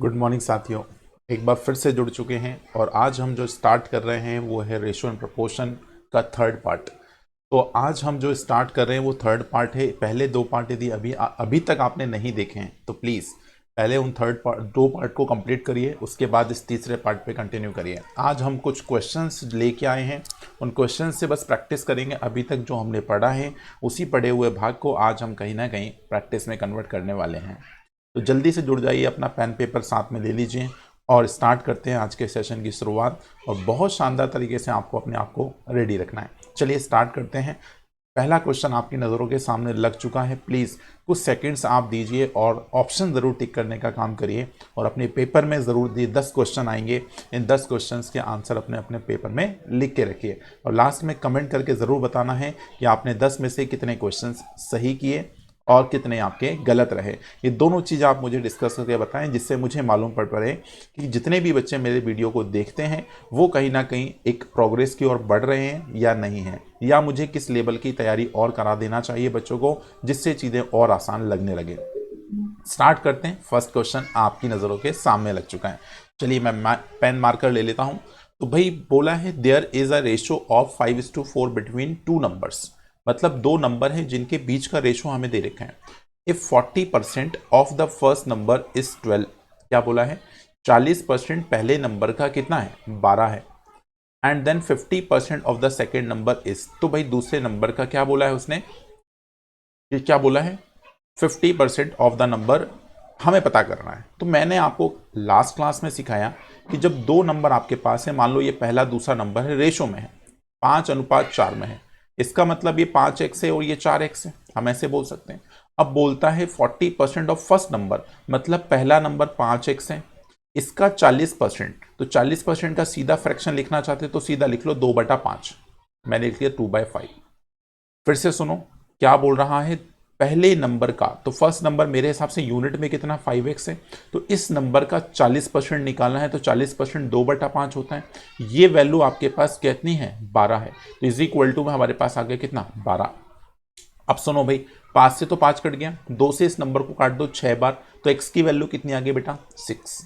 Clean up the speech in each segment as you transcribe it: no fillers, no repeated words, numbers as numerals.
Good morning साथियों। एक बार फिर से जुड़ चुके हैं और आज हम जो स्टार्ट कर रहे हैं वो है रेशो एंड प्रोपोर्शन का थर्ड पार्ट। तो आज हम जो स्टार्ट कर रहे हैं वो थर्ड पार्ट है। पहले दो पार्ट यदि अभी तक आपने नहीं देखे हैं तो प्लीज़ पहले उन दो पार्ट को कंप्लीट करिए, उसके बाद इस तीसरे पार्ट पे कंटिन्यू करिए। आज हम कुछ क्वेश्चंस लेके आए हैं, उन क्वेश्चंस से बस प्रैक्टिस करेंगे। अभी तक जो हमने पढ़ा है उसी पढ़े हुए भाग को आज हम कहीं ना कहीं प्रैक्टिस में कन्वर्ट करने वाले हैं। तो जल्दी से जुड़ जाइए, अपना पेन पेपर साथ में ले लीजिए और स्टार्ट करते हैं आज के सेशन की शुरुआत। और बहुत शानदार तरीके से आपको अपने आप को रेडी रखना है। चलिए स्टार्ट करते हैं। पहला क्वेश्चन आपकी नज़रों के सामने लग चुका है। प्लीज़ कुछ सेकंड्स आप दीजिए और ऑप्शन ज़रूर टिक करने का काम करिए और अपने पेपर में ज़रूर दिए 10 क्वेश्चन आएंगे। इन 10 क्वेश्चंस के आंसर अपने अपने पेपर में लिख के रखिए और लास्ट में कमेंट करके ज़रूर बताना है कि आपने 10 में से कितने क्वेश्चंस सही किए और कितने आपके गलत रहे। ये दोनों चीज़ आप मुझे डिस्कस करके बताएं, जिससे मुझे मालूम पड़ पड़े कि जितने भी बच्चे मेरे वीडियो को देखते हैं वो कहीं ना कहीं एक प्रोग्रेस की ओर बढ़ रहे हैं या नहीं हैं, या मुझे किस लेवल की तैयारी और करा देना चाहिए बच्चों को, जिससे चीज़ें और आसान लगने लगे। स्टार्ट करते हैं। फर्स्ट क्वेश्चन आपकी नज़रों के सामने लग चुका है। चलिए मैं पेन मार्कर ले लेता हूँ। तो भाई बोला है there is a ratio of 5:4 between two numbers. मतलब दो नंबर हैं जिनके बीच का रेशो हमें दे रखा है। If 40% of the first number is 12, क्या बोला है 40% पहले नंबर का कितना है 12 है। And then 50% of the second number is, तो भाई दूसरे नंबर का क्या बोला है उसने, ये क्या बोला है 50% ऑफ द नंबर हमें पता करना है। तो मैंने आपको लास्ट क्लास में सिखाया कि जब दो नंबर आपके पास है, मान लो ये पहला दूसरा नंबर है, रेशो में है 5:4 में है, इसका मतलब ये 5x है और ये 4x है, हम ऐसे बोल सकते हैं। अब बोलता है 40% ऑफ फर्स्ट नंबर, मतलब पहला नंबर 5x है, इसका 40%, तो 40% का सीधा फ्रैक्शन लिखना चाहते तो सीधा लिख लो 2/5। मैंने लिख लिया 2/5। फिर से सुनो क्या बोल रहा है, पहले नंबर का, तो फर्स्ट नंबर मेरे हिसाब से यूनिट में कितना 5x है, तो इस नंबर का 40% निकालना है, तो 40% 2/5 होता है। ये वैल्यू आपके पास कितनी है 12 है, तो इज इक्वल टू में हमारे पास आ गया कितना 12। अब सुनो भाई, 5 से तो 5 कट गया, 2 से इस नंबर को काट दो 6 बार, तो x की वैल्यू कितनी आ गई बेटा 6।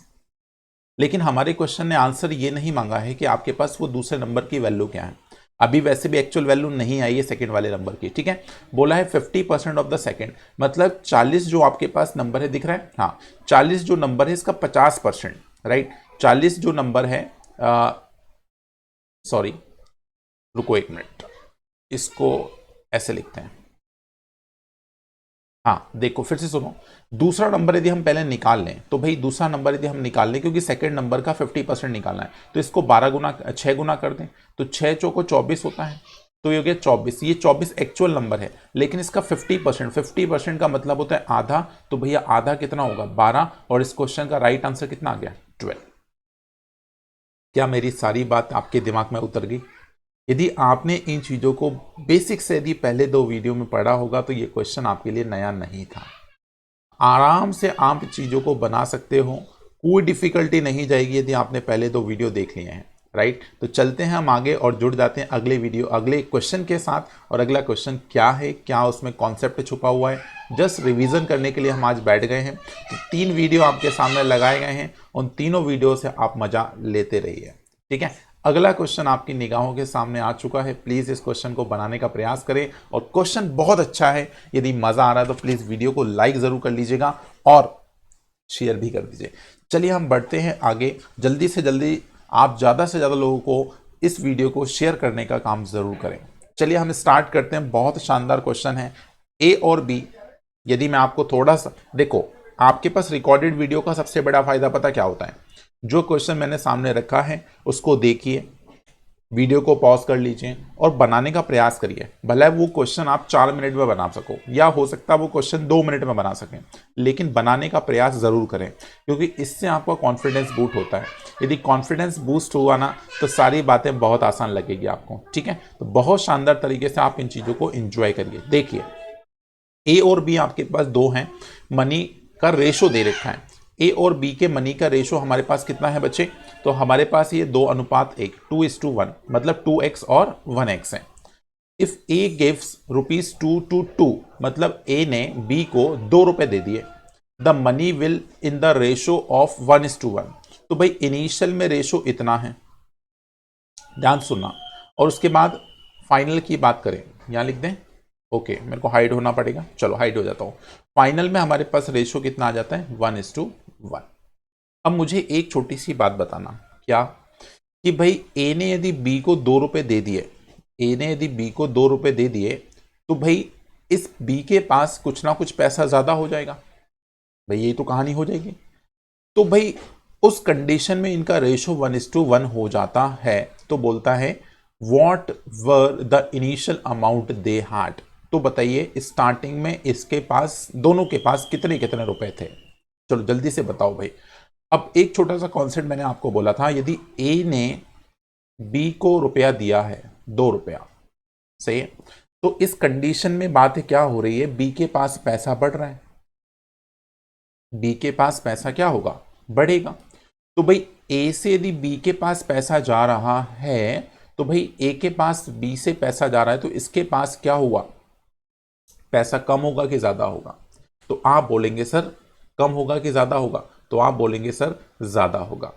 लेकिन हमारे क्वेश्चन ने आंसर ये नहीं मांगा है कि आपके पास वो दूसरे नंबर की वैल्यू क्या है। अभी वैसे भी एक्चुअल वैल्यू नहीं आई है सेकंड वाले नंबर की, ठीक है। बोला है 50% ऑफ द सेकंड, मतलब 40 जो आपके पास नंबर है दिख रहा है, हाँ 40 जो नंबर है इसका 50%, राइट। 40 जो नंबर है, सॉरी रुको एक मिनट, इसको ऐसे लिखते हैं। हाँ देखो फिर से सुनो, दूसरा नंबर यदि हम पहले निकाल लें, तो भाई दूसरा नंबर यदि हम निकाल लें, क्योंकि सेकंड नंबर का 50% निकालना है, तो इसको 6 गुना कर दें, तो 6 चौको 24 होता है, तो ये हो गया 24। ये 24 एक्चुअल नंबर है, लेकिन इसका 50% का मतलब होता है आधा, तो भैया आधा कितना होगा 12, और इस क्वेश्चन का राइट आंसर कितना आ गया 12। क्या मेरी सारी बात आपके दिमाग में उतर गई? यदि आपने इन चीज़ों को बेसिक से यदि पहले दो वीडियो में पढ़ा होगा तो ये क्वेश्चन आपके लिए नया नहीं था। आराम से आप चीज़ों को बना सकते हो, कोई डिफिकल्टी नहीं जाएगी यदि आपने पहले दो वीडियो देख लिए हैं, राइट। तो चलते हैं हम आगे और जुड़ जाते हैं अगले वीडियो अगले क्वेश्चन के साथ। और अगला क्वेश्चन क्या है, क्या उसमें कॉन्सेप्ट छुपा हुआ है, जस्ट रिवीजन करने के लिए हम आज बैठ गए हैं। तो 3 वीडियो आपके सामने लगाए गए हैं, उन तीनों वीडियो से आप मजा लेते रहिए, ठीक है। अगला क्वेश्चन आपकी निगाहों के सामने आ चुका है। प्लीज़ इस क्वेश्चन को बनाने का प्रयास करें, और क्वेश्चन बहुत अच्छा है। यदि मज़ा आ रहा है तो प्लीज़ वीडियो को लाइक ज़रूर कर लीजिएगा और शेयर भी कर दीजिए। चलिए हम बढ़ते हैं आगे। जल्दी से जल्दी आप ज़्यादा से ज़्यादा लोगों को इस वीडियो को शेयर करने का काम ज़रूर करें। चलिए हम स्टार्ट करते हैं। बहुत शानदार क्वेश्चन है। ए और बी, यदि मैं आपको थोड़ा सा देखो, आपके पास रिकॉर्डेड वीडियो का सबसे बड़ा फायदा पता क्या होता है, जो क्वेश्चन मैंने सामने रखा है उसको देखिए, वीडियो को पॉज कर लीजिए और बनाने का प्रयास करिए। भले वो क्वेश्चन आप 4 मिनट में बना सको, या हो सकता है वो क्वेश्चन 2 मिनट में बना सकें, लेकिन बनाने का प्रयास ज़रूर करें, क्योंकि इससे आपका कॉन्फिडेंस बूस्ट होता है। यदि कॉन्फिडेंस बूस्ट हुआ ना तो सारी बातें बहुत आसान लगेगी आपको, ठीक है। तो बहुत शानदार तरीके से आप इन चीज़ों को एंजॉय करिए। देखिए ए और बी आपके पास दो हैं, मनी का रेशो दे रखा है। ए और बी के मनी का रेशो हमारे पास कितना है बच्चे, तो हमारे पास ये 2:1 2:1, मतलब 2x और 1x है। इफ ए गिव्स ₹2 to 2, मतलब ए ने बी को 2 रुपए दे दिए, the money will in the ratio of 1:1। तो भाई इनिशियल में रेशो इतना है, ध्यान सुनना, और उसके बाद फाइनल की बात करें, यहां लिख दें। ओके, मेरे को हाइड होना पड़ेगा, चलो हाइड हो जाता हूं। फाइनल में हमारे पास रेशो कितना आ जाता है, 1:1। अब मुझे एक छोटी सी बात बताना, क्या कि भाई ए ने यदि बी को 2 रुपए दे दिए, ए ने यदि बी को 2 रुपए दे दिए, तो भाई इस बी के पास कुछ ना कुछ पैसा ज्यादा हो जाएगा, भाई यही तो कहानी हो जाएगी। तो भाई उस कंडीशन में इनका रेशो 1:1 हो जाता है, तो बोलता है what were the initial amount they had. तो बताइए स्टार्टिंग में इसके पास, दोनों के पास कितने कितने रुपए थे, चलो जल्दी से बताओ भाई। अब एक छोटा सा कॉन्सेप्ट मैंने आपको बोला था, यदि ए ने बी को रुपया दिया है 2 रुपया, सही है, तो इस कंडीशन में बात क्या हो रही है, बी के पास पैसा बढ़ रहा है, बी के पास पैसा क्या होगा, बढ़ेगा। तो भाई ए से यदि बी के पास पैसा जा रहा है, तो भाई ए के पास बी से पैसा जा रहा है, तो इसके पास क्या हुआ, पैसा कम होगा कि ज्यादा होगा। तो आप बोलेंगे सर कम होगा कि ज्यादा होगा, तो आप बोलेंगे सर ज्यादा होगा,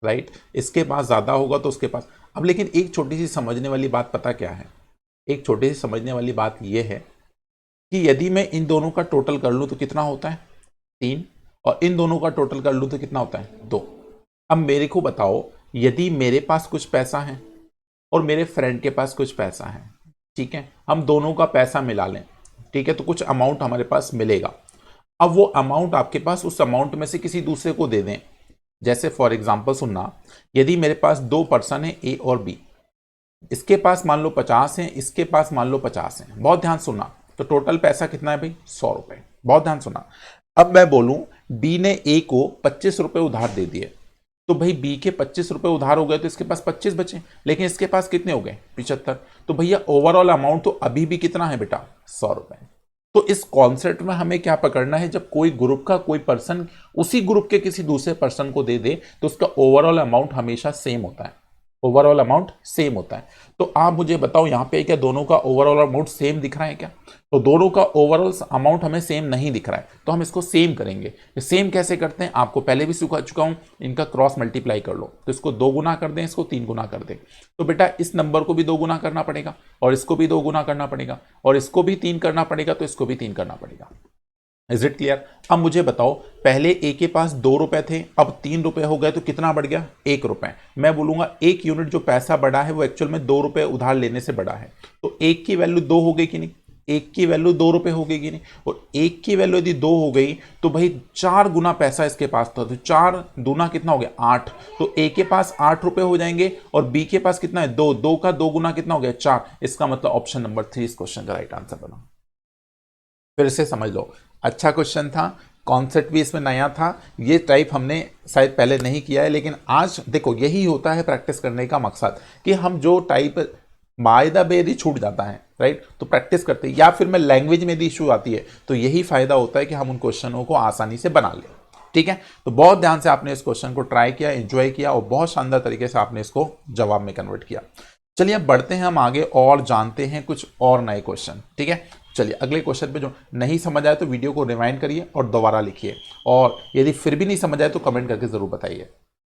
राइट। इसके पास ज्यादा होगा तो उसके पास। अब लेकिन एक छोटी सी समझने वाली बात पता क्या है, एक छोटी सी समझने वाली बात यह है कि यदि मैं इन दोनों का टोटल कर लूं तो कितना होता है, 3, और इन दोनों का टोटल कर लूं तो कितना होता है, 2। अब मेरे को बताओ, यदि मेरे पास कुछ पैसा है और मेरे फ्रेंड के पास कुछ पैसा है, ठीक है, हम दोनों का पैसा मिला लें, ठीक है, तो कुछ अमाउंट हमारे पास मिलेगा। अब वो अमाउंट आपके पास, उस अमाउंट में से किसी दूसरे को दे दें। जैसे फॉर एग्जांपल सुनना, यदि मेरे पास 2 पर्सन है ए और बी, इसके पास मान लो 50 है, इसके पास मान लो 50 है, बहुत ध्यान सुनना। तो टोटल पैसा कितना है भाई, 100 रुपए, बहुत ध्यान सुना। अब मैं बोलूं बी ने ए को 25 रुपए उधार दे दिए, तो भाई बी के 25 रुपए उधार हो गए, तो इसके पास 25 बचे, लेकिन इसके पास कितने हो गए, 75। तो भैया ओवरऑल अमाउंट तो अभी भी कितना है बेटा, 100 रुपए। तो इस कॉन्सेप्ट में हमें क्या पकड़ना है, जब कोई ग्रुप का कोई पर्सन उसी ग्रुप के किसी दूसरे पर्सन को दे दे, तो उसका ओवरऑल अमाउंट हमेशा सेम होता है, ओवरऑल अमाउंट सेम होता है। तो आप मुझे बताओ यहां पे क्या दोनों का ओवरऑल अमाउंट सेम दिख रहा है क्या, तो दोनों का ओवरऑल अमाउंट हमें सेम नहीं दिख रहा है, तो हम इसको सेम करेंगे। सेम कैसे करते हैं, आपको पहले भी सिखा चुका हूं, इनका क्रॉस मल्टीप्लाई कर लो, तो इसको 2 गुना कर दें, इसको 3 गुना कर दें, तो बेटा इस नंबर को भी 2 गुना करना पड़ेगा, और इसको भी 2 गुना करना पड़ेगा, और इसको भी 3 करना पड़ेगा, तो इसको भी 3 करना पड़ेगा। Is it clear. अब मुझे बताओ, पहले ए के पास 2 रुपए थे, अब 3 रुपए हो गए, तो कितना बढ़ गया, 1 रुपए। मैं बोलूंगा 1 यूनिट जो पैसा बढ़ा है वो एक्चुअल में 2 रुपए उधार लेने से बढ़ा है, तो 1 की वैल्यू 2 हो गई कि नहीं, 1 की वैल्यू 2 रुपए हो गई कि नहीं, और 1 की वैल्यू यदि 2 हो गई, तो भाई 4 गुना पैसा इसके पास था, तो 4 दूना कितना हो गया, 8। तो ए के पास 8 रुपए हो जाएंगे, और बी के पास कितना है, 2, 2 का 2 गुना कितना हो गया, 4। इसका मतलब ऑप्शन नंबर 3 इस क्वेश्चन का राइट आंसर बना। फिर से समझ लो, अच्छा क्वेश्चन था, कॉन्सेप्ट भी इसमें नया था, ये टाइप हमने शायद पहले नहीं किया है, लेकिन आज देखो यही होता है प्रैक्टिस करने का मकसद, कि हम जो टाइप बाय द वे यदि छूट जाता है, राइट, तो प्रैक्टिस करते हैं, या फिर में लैंग्वेज में यदि इशू आती है, तो यही फायदा होता है कि हम उन क्वेश्चनों को आसानी से बना लें। ठीक है, तो बहुत ध्यान से आपने इस क्वेश्चन को ट्राई किया, एंजॉय किया, और बहुत शानदार तरीके से आपने इसको जवाब में कन्वर्ट किया। चलिए अब बढ़ते हैं हम आगे और जानते हैं कुछ और नए क्वेश्चन। ठीक है, चलिए अगले क्वेश्चन पे, जो नहीं समझ आए तो वीडियो को रिवाइंड करिए और दोबारा लिखिए, और यदि फिर भी नहीं समझ आए तो कमेंट करके जरूर बताइए।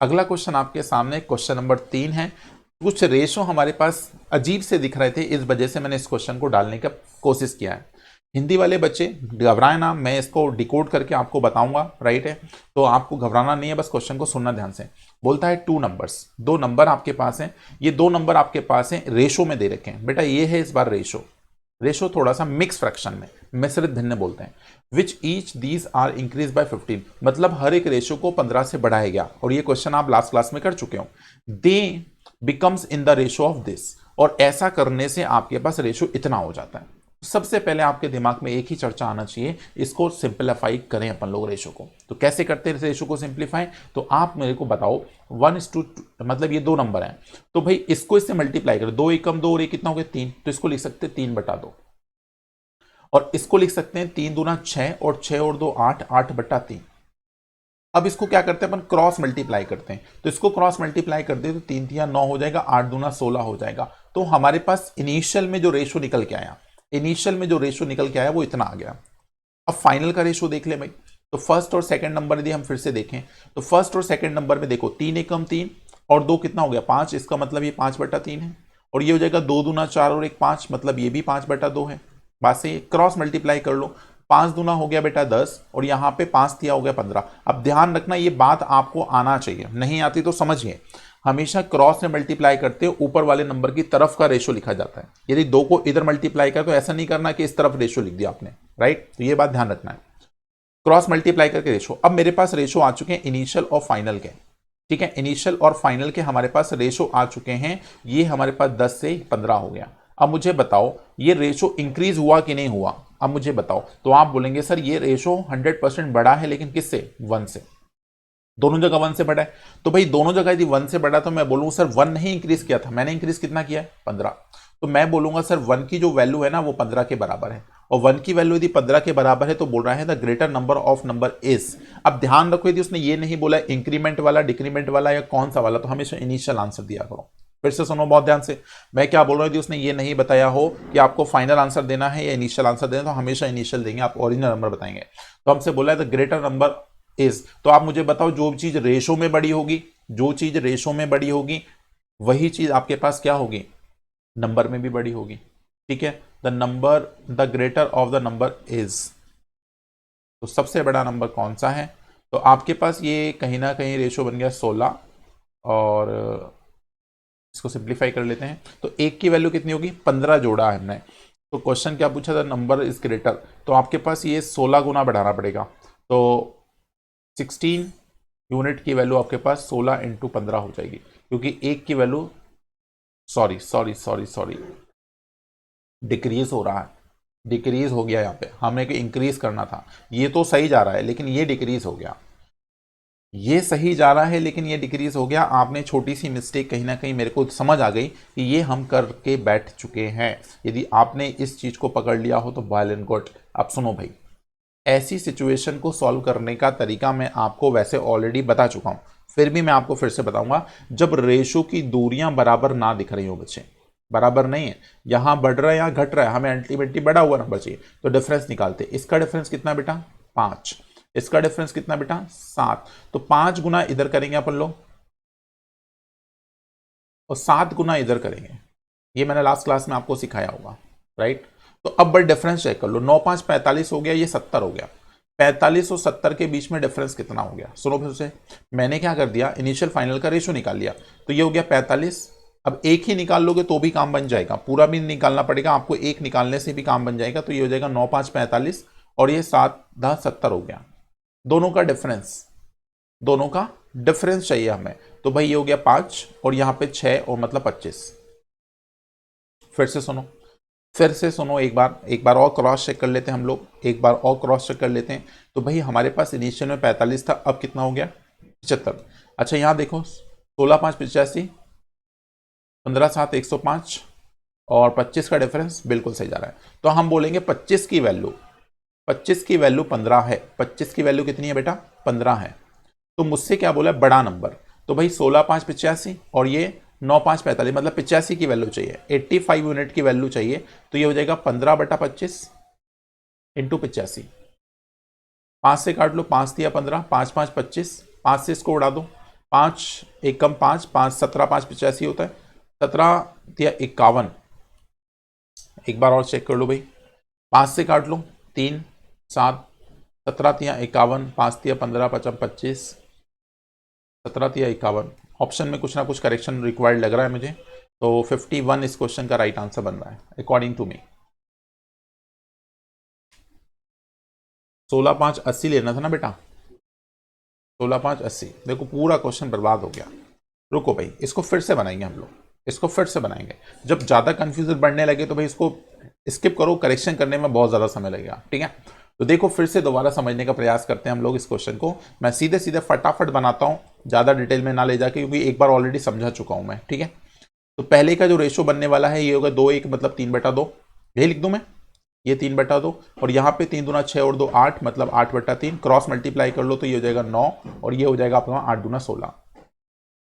अगला क्वेश्चन आपके सामने क्वेश्चन नंबर 3 है। कुछ रेशो हमारे पास अजीब से दिख रहे थे, इस वजह से मैंने इस क्वेश्चन को डालने का कोशिश किया है। हिंदी वाले बच्चे घबराए ना, मैं इसको डिकोड करके आपको बताऊंगा, राइट है, तो आपको घबराना नहीं है, बस क्वेश्चन को सुनना ध्यान से। बोलता है 2 नंबर्स, 2 नंबर आपके पास हैं, ये 2 नंबर आपके पास हैं, रेशो में दे रखे हैं। बेटा ये है इस बार रेशो, रेशो थोड़ा सा मिक्स फ्रैक्शन में, मिश्रित भिन्न बोलते हैं। Which each these are increase by 15, मतलब हर एक रेशो को 15 से बढ़ाया गया, और ये क्वेश्चन आप लास्ट क्लास में कर चुके हो। दे becomes in the ratio of this, और ऐसा करने से आपके पास रेशो इतना हो जाता है। सबसे पहले आपके दिमाग में एक ही चर्चा आना चाहिए, इसको सिंप्लीफाई करें अपन लोग रेशो को। तो कैसे करते हैं रेशो को सिंप्लीफाई, तो आप मेरे को बताओ 1:2, मतलब ये 2 नंबर हैं, तो भाई इसको इससे मल्टीप्लाई करो, 2 एकम 2 और ये कितना हो गया 3, तो इसको लिख सकते हैं 3/2, और इसको लिख सकते हैं 3 दूना 6, और 6 और 2 8, 8/3। अब इसको क्या करते हैं अपन, क्रॉस मल्टीप्लाई करते हैं, तो इसको क्रॉस मल्टीप्लाई कर दे तो 3 3 9 हो जाएगा, 8 दूना 16 हो जाएगा। तो हमारे पास इनिशियल में जो रेशो निकल के आया, इनिशियल में जो रेशो निकल के आया वो इतना आ गया। अब फाइनल का रेशो देख ले भाई, तो फर्स्ट और सेकंड नंबर यदि हम फिर से देखें तो फर्स्ट और सेकंड नंबर में देखो 3 एकम 3 और 2 कितना हो गया 5, इसका मतलब ये 5/3 है। और ये हो जाएगा 2 दूना 4 और 1 5, मतलब ये भी 5/2 है। बात से क्रॉस मल्टीप्लाई कर लो, 5 दूना हो गया बेटा 10 और यहाँ पे 5 दिया हो गया 15। अब ध्यान रखना ये बात आपको आना चाहिए, नहीं आती तो समझिए, हमेशा क्रॉस में मल्टीप्लाई करते हो ऊपर वाले नंबर की तरफ का रेशो लिखा जाता है। यदि 2 को इधर मल्टीप्लाई कर तो ऐसा नहीं करना कि इस तरफ रेशो लिख दिया आपने, राइट। तो ये बात ध्यान रखना है, क्रॉस मल्टीप्लाई करके रेशो। अब मेरे पास रेशो आ चुके हैं इनिशियल और फाइनल के, ठीक है, इनिशियल और फाइनल के हमारे पास रेशो आ चुके हैं। ये हमारे पास 10 से 15 हो गया। अब मुझे बताओ ये रेशो इंक्रीज हुआ कि नहीं हुआ, अब मुझे बताओ। तो आप बोलेंगे सर ये रेशो 100% बढ़ा है, लेकिन किससे, 1 से। दोनों जगह 1 से बढ़ा है, तो भाई दोनों जगह यदि 1 से बढ़ा तो मैं बोलूंगा सर 1 नहीं इंक्रीज किया था, मैंने इंक्रीज कितना किया है, 15। तो मैं बोलूंगा सर 1 की जो वैल्यू है ना वो 15 के बराबर है, और 1 की वैल्यू यदि 15 के बराबर है तो बोल रहा है the greater number of number is. अब ध्यान रखो यदि उसने ये नहीं बोला इंक्रीमेंट वाला, डिक्रीमेंट वाला या कौन सा वाला, तो हमेशा इनिशियल आंसर दिया करो। फिर से सुनो बहुत ध्यान से, मैं क्या बोल रहा हूँ, यदि उसने ये नहीं बताया हो कि आपको फाइनल आंसर देना है या इनिशियल आंसर देना, तो हमेशा इनिशियल देंगे, आप ओरिजिनल नंबर बताएंगे। तो हमसे बोला है द ग्रेटर नंबर इज, तो आप मुझे बताओ जो चीज रेशो में बड़ी होगी, जो चीज रेशो में बड़ी होगी वही चीज आपके पास क्या होगी, नंबर में भी बड़ी होगी, ठीक है। The number, the greater of the number is, तो सबसे बड़ा नंबर कौन सा है। तो आपके पास ये कहीं ना कहीं रेशो बन गया 16, और इसको सिंप्लीफाई कर लेते हैं तो 1 की वैल्यू कितनी होगी, 15 जोड़ा है हमने। तो क्वेश्चन क्या पूछा था, नंबर इज ग्रेटर, तो आपके पास ये 16 गुना बढ़ाना पड़ेगा। तो 16 यूनिट की वैल्यू आपके पास 16 इंटू 15 हो जाएगी, क्योंकि 1 की वैल्यू, सॉरी डिक्रीज हो रहा है, डिक्रीज हो गया। यहाँ पे हमें को इंक्रीज करना था, ये तो सही जा रहा है लेकिन ये डिक्रीज हो गया, ये सही जा रहा है लेकिन ये डिक्रीज हो गया। आपने छोटी सी मिस्टेक कहीं ना कहीं मेरे को समझ आ गई कि ये हम करके बैठ चुके हैं। यदि आपने इस चीज को पकड़ लिया हो तो वेल एंड गुड। अब सुनो भाई, ऐसी सिचुएशन को सॉल्व करने का तरीका मैं आपको वैसे ऑलरेडी बता चुका हूं, फिर भी मैं आपको फिर से बताऊंगा। जब रेशो की दूरियां बराबर ना दिख रही हो, बच्चे बराबर नहीं है, यहां बढ़ रहा है यहां घट रहा है, हमें अल्टीमेटली बढ़ा हुआ नंबर चाहिए, तो डिफरेंस निकालते। इसका डिफरेंस कितना बेटा, 5, इसका डिफरेंस कितना बेटा, 7। तो 5 गुना इधर करेंगे अपन लोग और 7 गुना इधर करेंगे, ये मैंने लास्ट क्लास में आपको सिखाया होगा, राइट। तो अब बट डिफरेंस चेक कर लो, 9 5 45 हो गया, ये 70 हो गया। 45 और 70 के बीच में डिफरेंस कितना हो गया, सुनो फिर से। मैंने क्या कर दिया, इनिशियल फाइनल का रेशो निकाल लिया, तो ये हो गया 45। अब एक ही निकाल लोगे तो भी काम बन जाएगा, पूरा भी निकालना पड़ेगा आपको, एक निकालने से भी काम बन जाएगा। तो ये हो जाएगा 9 5 45 और ये 7 10 70 हो गया। दोनों का डिफरेंस, दोनों का डिफरेंस चाहिए हमें, तो भाई ये हो गया 5 और यहां पे 6 और मतलब 25। फिर से सुनो, फिर से सुनो, एक बार और क्रॉस चेक कर लेते हैं हम लोग, एक बार और क्रॉस चेक कर लेते हैं। तो भाई हमारे पास इनिशियल में 45 था, अब कितना हो गया, 75। अच्छा यहां देखो, 16 5 85, 15 7 105 और 25 का डिफरेंस बिल्कुल सही जा रहा है। तो हम बोलेंगे 25 की वैल्यू, 25 की वैल्यू 15 है। 25 की वैल्यू कितनी है बेटा, 15 है। तो मुझसे क्या बोला, बड़ा नंबर, तो भाई 16 5 85 और ये 9 5 45, मतलब 85 की वैल्यू चाहिए, 85 यूनिट की वैल्यू चाहिए। तो ये हो जाएगा 15/25 इंटू 85। 5 से काट लो, 5 दिया 15, 5 5 25, 5 से इसको उड़ा दो, 5 एक कम 5 5 17 5 85 होता है, 17 दिया 51। एक बार और चेक कर लो भाई, 5 से काट लो, 3 7, 17 तिया 51, 5 तिया 15 55 25, 17 तिया 51। ऑप्शन में कुछ ना कुछ करेक्शन रिक्वायर्ड लग रहा है मुझे, तो 51 इस क्वेश्चन का राइट आंसर बन रहा है अकॉर्डिंग टू मी। 16 5 80 लेना था ना बेटा, 16 5 80। देखो पूरा क्वेश्चन बर्बाद हो गया। रुको भाई, इसको फिर से बनाएंगे हम लोग, इसको फिर से बनाएंगे। जब ज़्यादा कंफ्यूजन बढ़ने लगे तो भाई इसको स्किप करो, करेक्शन करने में बहुत ज़्यादा समय लगेगा, ठीक है। तो देखो फिर से दोबारा समझने का प्रयास करते हैं हम लोग इस क्वेश्चन को। मैं सीधे सीधे फटाफट बनाता हूँ, ज़्यादा डिटेल में ना ले जाके, क्योंकि एक बार ऑलरेडी समझा चुका हूँ मैं, ठीक है। तो पहले का जो रेशो बनने वाला है ये होगा 2 1, मतलब 3/2, यही लिख दूँ मैं, ये 3/2, और यहाँ पे 3 दूना 6 और 2 8, मतलब 8/3। क्रॉस मल्टीप्लाई कर लो तो ये हो जाएगा 9 और ये हो जाएगा आपका 8 दूना 16।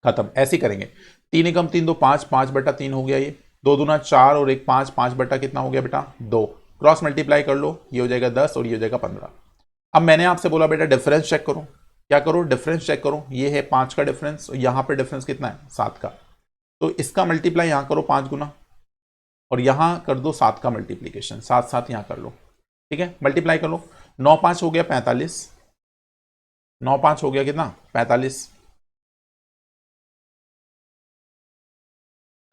खत्म, ऐसे ही करेंगे। 3 एकम 3 2 5, 5/3 हो गया ये। 2 दूना 4 और 1 5, 5 बटा कितना हो गया बेटा, 2। क्रॉस मल्टीप्लाई कर लो, ये हो जाएगा 10 और ये हो जाएगा 15। अब मैंने आपसे बोला बेटा डिफरेंस चेक करो, क्या करो, डिफरेंस चेक करो। ये है 5 का डिफरेंस और यहां पे डिफरेंस कितना है 7 का, तो इसका मल्टीप्लाई यहां करो 5 गुना और यहां कर दो 7 का मल्टीप्लीकेशन, 7 7 यहां कर लो, ठीक है, मल्टीप्लाई कर लो। 9 5 हो गया 45, 9 5 हो गया कितना 45,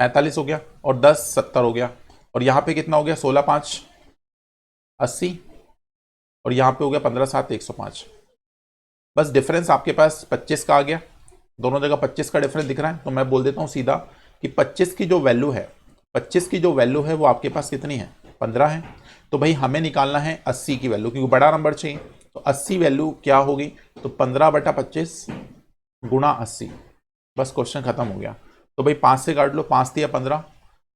45 हो गया और 10 70 हो गया और यहां पे कितना हो गया 16 5 80 और यहां पे हो गया 15 7 105। बस डिफरेंस आपके पास 25 का आ गया, दोनों जगह 25 का डिफरेंस दिख रहा है, तो मैं बोल देता हूं सीधा कि 25 की जो वैल्यू है, 25 की जो वैल्यू है वो आपके पास कितनी है 15 है। तो भाई हमें निकालना है 80 की वैल्यू, क्योंकि बड़ा नंबर चाहिए। तो 80 वैल्यू क्या होगी, तो 15/25 गुणा 80, बस क्वेश्चन खत्म हो गया। तो भाई 5 से काट लो, 5 दिया 15,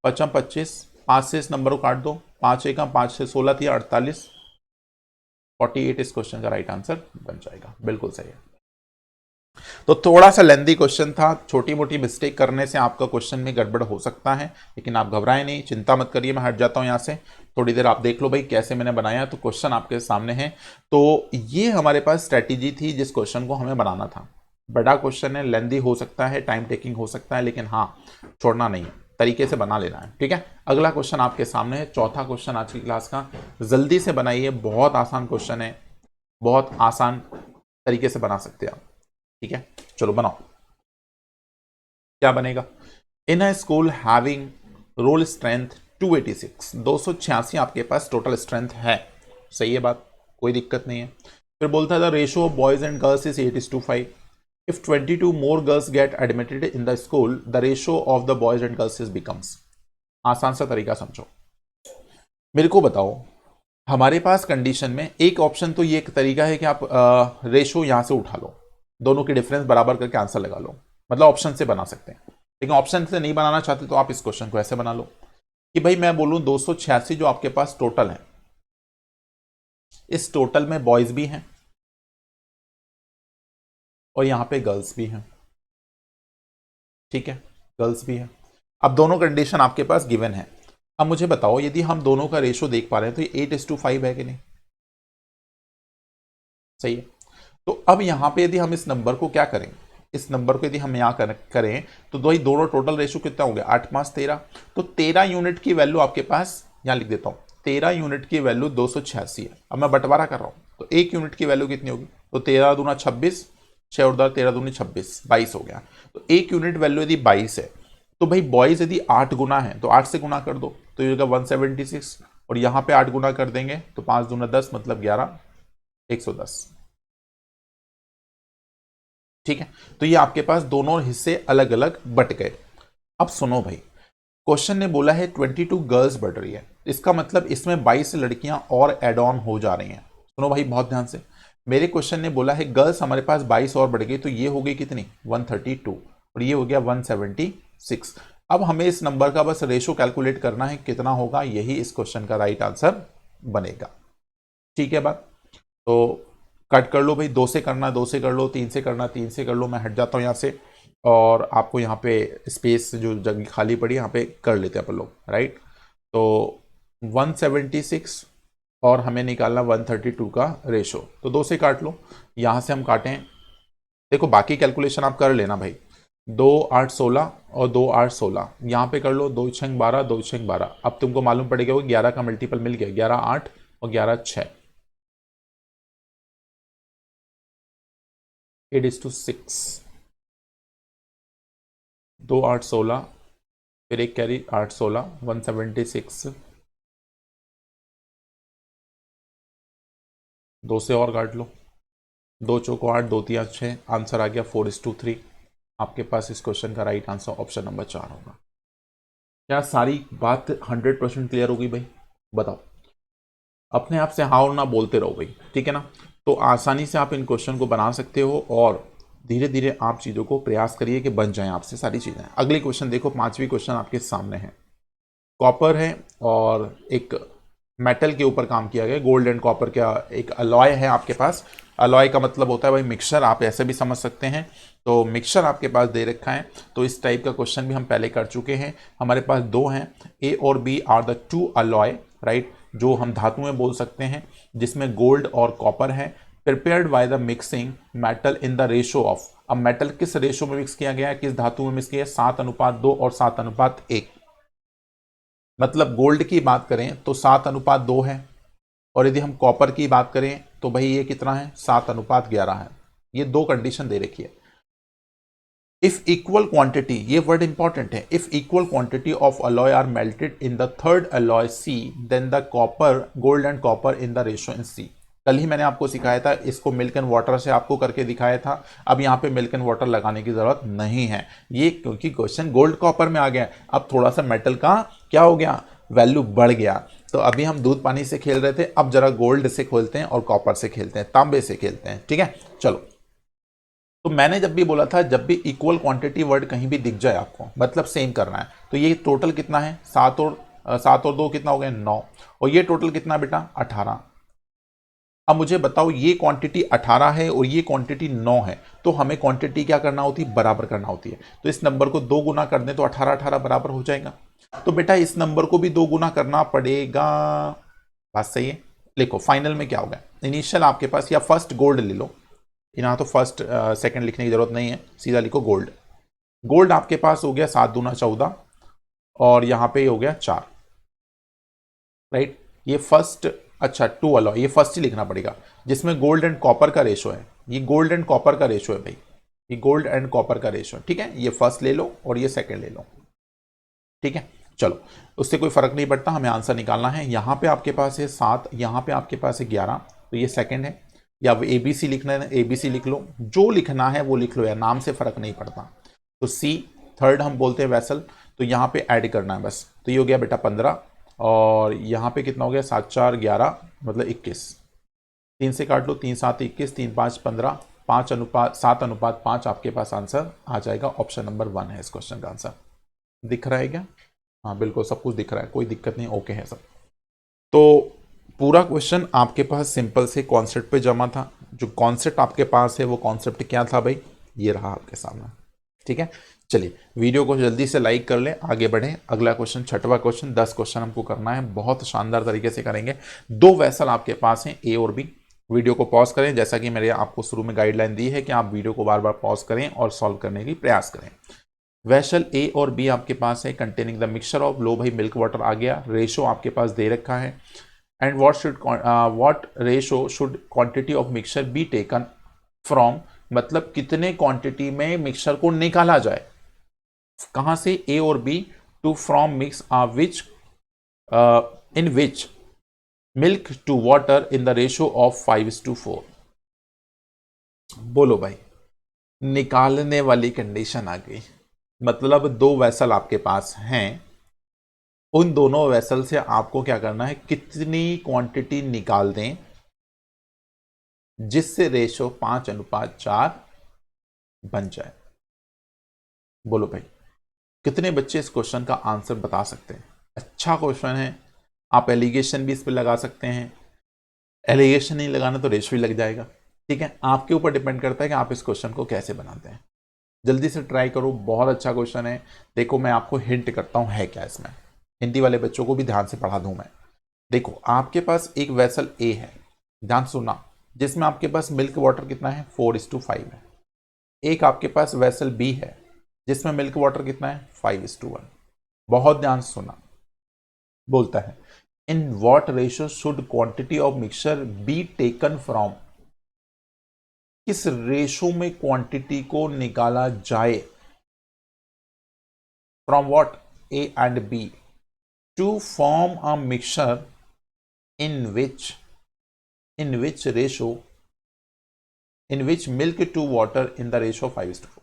5 25, 5 से इस नंबर को काट दो, 5 1 5 से 16 दिया 48, 48 इस क्वेश्चन का राइट आंसर बन जाएगा। बिल्कुल सही है। तो थोड़ा सा लेंदी क्वेश्चन था, छोटी मोटी मिस्टेक करने से आपका क्वेश्चन में गड़बड़ हो सकता है, लेकिन आप घबराएं नहीं, चिंता मत करिए। मैं हट जाता हूं यहां से, थोड़ी देर आप देख लो भाई कैसे मैंने बनाया। तो क्वेश्चन आपके सामने है। तो ये हमारे पास स्ट्रेटेजी थी जिस क्वेश्चन को हमें बनाना था। बड़ा क्वेश्चन है, लेंदी हो सकता है, टाइम टेकिंग हो सकता है, लेकिन हाँ छोड़ना नहीं है, तरीके से बना लेना है, ठीक है। अगला क्वेश्चन आपके सामने है, चौथा क्वेश्चन आज की क्लास का। जल्दी से बनाइए, बहुत आसान क्वेश्चन है, बहुत आसान तरीके से बना सकते हैं आप, ठीक है। चलो बनाओ, क्या बनेगा। In a school having roll strength 286, 286 आपके पास टोटल स्ट्रेंथ है, सही है बात, कोई दिक्कत नहीं है। फिर बोलता था ratio of boys and girls is 8:5। If 22 more girls gate admitted in the school, the ratio of the boys and girls is becomes. आसान सा तरीका समझो, मेरे को बताओ। हमारे पास कंडीशन में एक ऑप्शन तो ये एक तरीका है कि आप रेशो यहां से उठा लो, दोनों की डिफरेंस बराबर करके आंसर लगा लो, मतलब ऑप्शन से बना सकते हैं। लेकिन ऑप्शन से नहीं बनाना चाहते तो आप इस क्वेश्चन को ऐसे बना लो कि भाई मैं बोलूं 286 जो आपके पास टोटल है, इस टोटल में बॉयज भी हैं और यहां पे गर्ल्स भी हैं, ठीक है, गर्ल्स भी हैं। अब दोनों कंडीशन आपके पास गिवन है। अब मुझे बताओ यदि हम दोनों का रेशो देख पा रहे हैं तो ये 8:5 है कि नहीं, सही है। तो अब यहां पे यदि हम इस नंबर को क्या करें, इस नंबर को यदि हम यहां करें तो भाई दोनों टोटल रेशो कितना हो गया 8 5 13। तो 13 यूनिट की वैल्यू आपके पास, यहां लिख देता हूं, 13 यूनिट की वैल्यू 286 है। अब मैं बंटवारा कर रहा हूं तो एक यूनिट की वैल्यू कितनी होगी, तो 13 दूना 26, 6 और 13 दूनी 26, 22 हो गया। तो एक यूनिट वैल्यू यदि 22 है तो भाई बॉयज यदि 8 गुना है तो 8 से गुना कर दो तो ये होगा 176, और यहां पे 8 गुना कर देंगे तो 5 दूना 10 मतलब 11, 110, ठीक है। तो ये आपके पास दोनों हिस्से अलग अलग बट गए। अब सुनो भाई, क्वेश्चन ने बोला है 22 गर्ल्स बढ़ रही है, इसका मतलब इसमें 22 लड़कियां और एड ऑन हो जा रही हैं। सुनो भाई बहुत ध्यान से, मेरे क्वेश्चन ने बोला है गर्ल्स हमारे पास 22 और बढ़ गई, तो ये हो गई कितनी 132 और ये हो गया 176। अब हमें इस नंबर का बस रेशो कैलकुलेट करना है कितना होगा, यही इस क्वेश्चन का राइट आंसर बनेगा, ठीक है बात। तो कट कर लो भाई, 2 से करना 2 से कर लो, 3 से करना 3 से कर लो। मैं हट जाता हूँ यहाँ से और आपको यहाँ पे स्पेस जो जगह खाली पड़ी यहाँ पे कर लेते हैं अपन लोग, राइट। तो 176 और हमें निकालना 132 का रेशो, तो 2 से काट लो, यहाँ से हम काटें, देखो बाकी कैलकुलेशन आप कर लेना भाई। 2 8 16 और 2 8 16 यहाँ पे कर लो, 2 6 12, 2 6 12। अब तुमको मालूम पड़ेगा वो 11 का मल्टीपल मिल गया, 11 8 और 11 6, 8:6, 2 8 16, फिर एक कैरी 8 16, 176, 2 से और काट लो, 2 चौको 8, 2 तिया 6, आंसर आ गया 4:3। आपके पास इस क्वेश्चन का राइट आंसर ऑप्शन नंबर 4 होगा। क्या सारी बात 100% क्लियर होगी भाई, बताओ। अपने आप से हाँ और ना बोलते रहो भाई, ठीक है ना। तो आसानी से आप इन क्वेश्चन को बना सकते हो और धीरे धीरे आप चीज़ों को प्रयास करिए कि बन जाएं आपसे सारी चीज़ें। अगले क्वेश्चन देखो, 5वीं क्वेश्चन आपके सामने है। कॉपर है और एक मेटल के ऊपर काम किया गया, गोल्ड एंड कॉपर का एक अलॉय है आपके पास। अलॉय का मतलब होता है भाई मिक्सचर, आप ऐसे भी समझ सकते हैं। तो मिक्सचर आपके पास दे रखा है, तो इस टाइप का क्वेश्चन भी हम पहले कर चुके हैं। हमारे पास 2 हैं, ए और B are the 2 alloy, right, जो हम धातुएं बोल सकते हैं, जिसमें गोल्ड और कॉपर है। Prepared by the mixing metal in the ratio of. अब मेटल किस रेशो में मिक्स किया गया है, किस धातु में मिक्स किया है, 7:2 और 7:1। मतलब गोल्ड की बात करें तो 7:2 है, और यदि हम कॉपर की बात करें तो भाई ये कितना है, 7:11 है। ये दो कंडीशन दे रखी है। इफ इक्वल क्वांटिटी, ये वर्ड इंपॉर्टेंट है, if equal quantity of alloy are melted in the third alloy C then the copper gold and copper in the ratio in C. कल ही मैंने आपको सिखाया था, इसको मिल्क एंड वाटर से आपको करके दिखाया था। अब यहाँ पे मिल्क एंड वाटर लगाने की जरूरत नहीं है, ये क्योंकि क्वेश्चन गोल्ड कॉपर में आ गया। अब थोड़ा सा मेटल का क्या हो गया, वैल्यू बढ़ गया। तो अभी हम दूध पानी से खेल रहे थे, अब जरा गोल्ड से खेलते हैं और कॉपर से खेलते हैं, तांबे से खेलते हैं। ठीक है, चलो। तो मैंने जब भी बोला था, जब भी इक्वल क्वांटिटी वर्ड कहीं भी दिख जाए आपको, मतलब सेम करना है। तो ये टोटल कितना है, 7 और 2 कितना हो गया, 9। और ये टोटल कितना बेटा, 18। अब मुझे बताओ, ये क्वांटिटी 18 है और ये क्वांटिटी 9 है, तो हमें क्वांटिटी क्या करना होती है, बराबर करना होती है। तो इस नंबर को 2 गुना कर दें तो 18 18 बराबर हो जाएगा। तो बेटा इस नंबर को भी 2 गुना करना पड़ेगा। बात सही है। लिखो फाइनल में क्या होगा, इनिशियल आपके पास, या फर्स्ट गोल्ड ले लो, यहाँ तो फर्स्ट सेकंड लिखने की जरूरत नहीं है, सीधा लिखो गोल्ड। गोल्ड आपके पास हो गया 7×2 = 14, और यहाँ पे हो गया 4, राइट। ये फर्स्ट, अच्छा 2 अलॉय, ये फर्स्ट ही लिखना पड़ेगा, जिसमें गोल्ड एंड कॉपर का रेशो है। ये गोल्ड एंड कॉपर का रेशो है भाई, ये गोल्ड एंड कॉपर का रेशो है। ठीक है, ये फर्स्ट ले लो और ये सेकंड ले लो। ठीक है, चलो, उससे कोई फर्क नहीं पड़ता, हमें आंसर निकालना है। यहाँ पे आपके पास है 7, यहाँ पे आपके पास है 11, तो ये सेकंड है। या ABC लिखना है, ABC लिख लो, जो लिखना है वो लिख लो यार, नाम से फर्क नहीं पड़ता। तो C थर्ड हम बोलते हैं वेसल, तो यहाँ पे ऐड करना है बस। तो ये हो गया बेटा 15, और यहाँ पे कितना हो गया, 7 4 11 मतलब 21। 3 से काट लो, 3 7 21, 3 5 15, 7:5 आपके पास आंसर आ जाएगा। ऑप्शन नंबर 1 है इस क्वेश्चन का आंसर। दिख रहा है क्या? हाँ बिल्कुल, सब कुछ दिख रहा है, कोई दिक्कत नहीं, ओके है सब। तो पूरा क्वेश्चन आपके पास सिंपल से कॉन्सेप्ट पे जमा था। जो कॉन्सेप्ट आपके पास है वो कॉन्सेप्ट क्या था भाई, ये रहा आपके सामने। ठीक है, चलिए वीडियो को जल्दी से लाइक कर लें, आगे बढ़ें। अगला क्वेश्चन, छठवां क्वेश्चन, 10 क्वेश्चन हमको करना है, बहुत शानदार तरीके से करेंगे। 2 वेसल आपके पास हैं, ए और बी। वीडियो को पॉज करें, जैसा कि मैंने आपको शुरू में गाइडलाइन दी है कि आप वीडियो को बार बार पॉज करें और सॉल्व करने की प्रयास करें। वेसल ए और बी आपके पास है, कंटेनिंग द मिक्सचर ऑफ, लो भाई मिल्क वाटर आ गया, रेशो आपके पास दे रखा है। And what ratio should quantity of mixture be taken from, मतलब कितने क्वांटिटी में मिक्सचर को निकाला जाए, कहां से, ए और B, to from mix which in which milk to water in the ratio of 5:4। बोलो भाई, निकालने वाली कंडीशन आ गई। मतलब 2 वेसल आपके पास हैं, उन दोनों वेसल से आपको क्या करना है, कितनी क्वांटिटी निकाल दें जिससे रेशो 5:4 बन जाए। बोलो भाई, कितने बच्चे इस क्वेश्चन का आंसर बता सकते हैं? अच्छा क्वेश्चन है, आप एलिगेशन भी इस पर लगा सकते हैं, एलिगेशन नहीं लगाना तो रेशो ही लग जाएगा। ठीक है, आपके ऊपर डिपेंड करता है कि आप इस क्वेश्चन को कैसे बनाते हैं। जल्दी से ट्राई करो, बहुत अच्छा क्वेश्चन है। देखो मैं आपको हिंट करता हूं है क्या इसमें, हिंदी वाले बच्चों को भी ध्यान से पढ़ा दूं मैं। देखो आपके पास एक वेसल ए है, ध्यान सुनना, जिसमें आपके पास मिल्क वाटर कितना है, 4:5 है। एक आपके पास वेसल बी है, जिसमें मिल्क वाटर कितना है, 5:1। बहुत ध्यान से सुना, बोलता है in what ratio should quantity of mixture be taken from, किस रेशो में क्वांटिटी को निकाला जाए, from what, A and B, to form a mixture in which ratio, in which milk to water in the ratio 5:4।